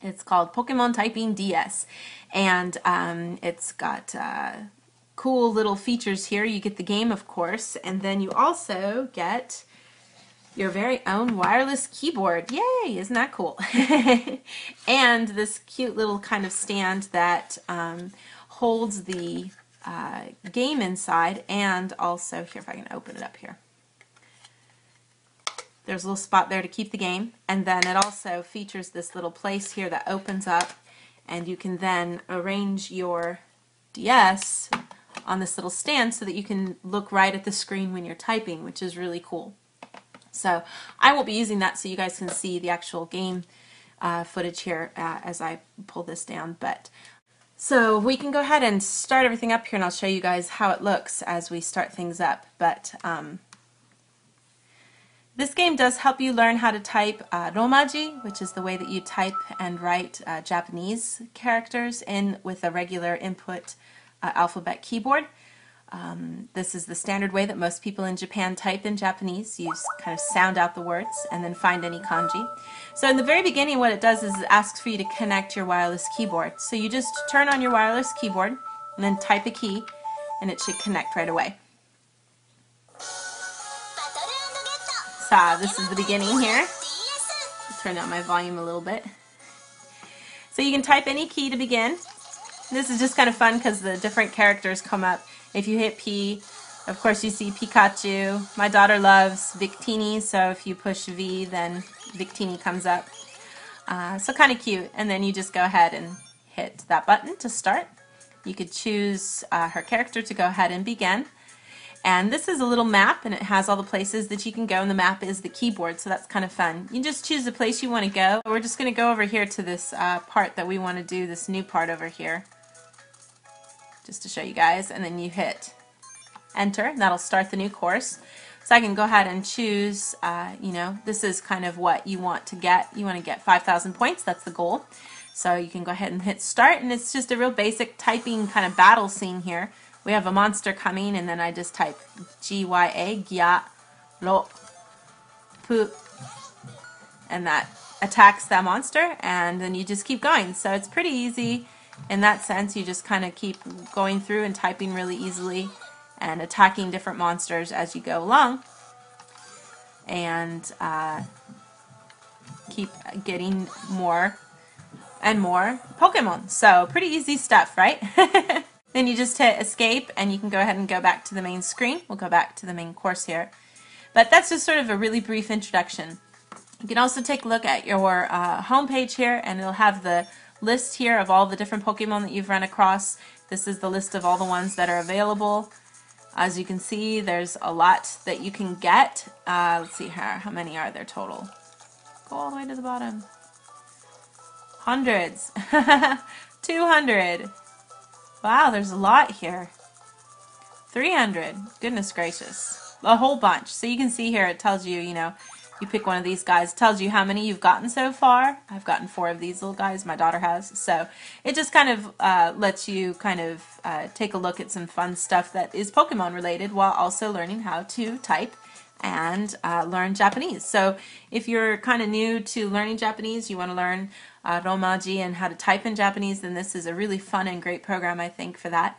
It's called Pokemon Typing DS, and it's got cool little features here. You get the game, of course, and then you also get your very own wireless keyboard. Yay! Isn't that cool? And this cute little kind of stand that holds the game inside, and also, here, if I can open it up here. There's a little spot there to keep the game, and then it also features this little place here that opens up, and you can then arrange your DS on this little stand so that you can look right at the screen when you're typing, which is really cool. So I won't be using that so you guys can see the actual game footage here as I pull this down. But so we can go ahead and start everything up here, and I'll show you guys how it looks as we start things up. But this game does help you learn how to type romaji, which is the way that you type and write Japanese characters in with a regular input alphabet keyboard. This is the standard way that most people in Japan type in Japanese. You kind of sound out the words and then find any kanji. So in the very beginning, what it does is it asks for you to connect your wireless keyboard. So you just turn on your wireless keyboard and then type a key, and it should connect right away. So this is the beginning here. I'll turn down my volume a little bit. So you can type any key to begin. This is just kind of fun because the different characters come up. If you hit P, of course you see Pikachu. My daughter loves Victini, so if you push V, then Victini comes up. So kind of cute. And then you just go ahead and hit that button to start. You could choose her character to go ahead and begin. And this is a little map, and it has all the places that you can go, and the map is the keyboard, so that's kind of fun. You just choose the place you want to go. We're just going to go over here to this part that we want to do, this new part over here, just to show you guys, and then you hit enter, and that'll start the new course. So I can go ahead and choose, you know, this is kind of what you want to get. You want to get 5,000 points, that's the goal. So you can go ahead and hit start, and it's just a real basic typing kind of battle scene here. We have a monster coming, and then I just type G-Y-A, Gya, Ro, Pu, and that attacks that monster, and then you just keep going. So it's pretty easy in that sense. You just kind of keep going through and typing really easily and attacking different monsters as you go along, and keep getting more and more Pokemon. So pretty easy stuff, right? Then you just hit escape, and you can go ahead and go back to the main screen. We'll go back to the main course here. But that's just sort of a really brief introduction. You can also take a look at your home page here, and it'll have the list here of all the different Pokemon that you've run across. This is the list of all the ones that are available. As you can see, there's a lot that you can get. Let's see here, how many are there total? Go all the way to the bottom. Hundreds. 200. Wow, there's a lot here. 300. Goodness gracious. A whole bunch. So you can see here it tells you, you know, you pick one of these guys. It tells you how many you've gotten so far. I've gotten 4 of these little guys. My daughter has. So it just kind of lets you kind of take a look at some fun stuff that is Pokemon related while also learning how to type and learn Japanese. So if you're kind of new to learning Japanese, you want to learn romaji and how to type in Japanese, then this is a really fun and great program, I think, for that.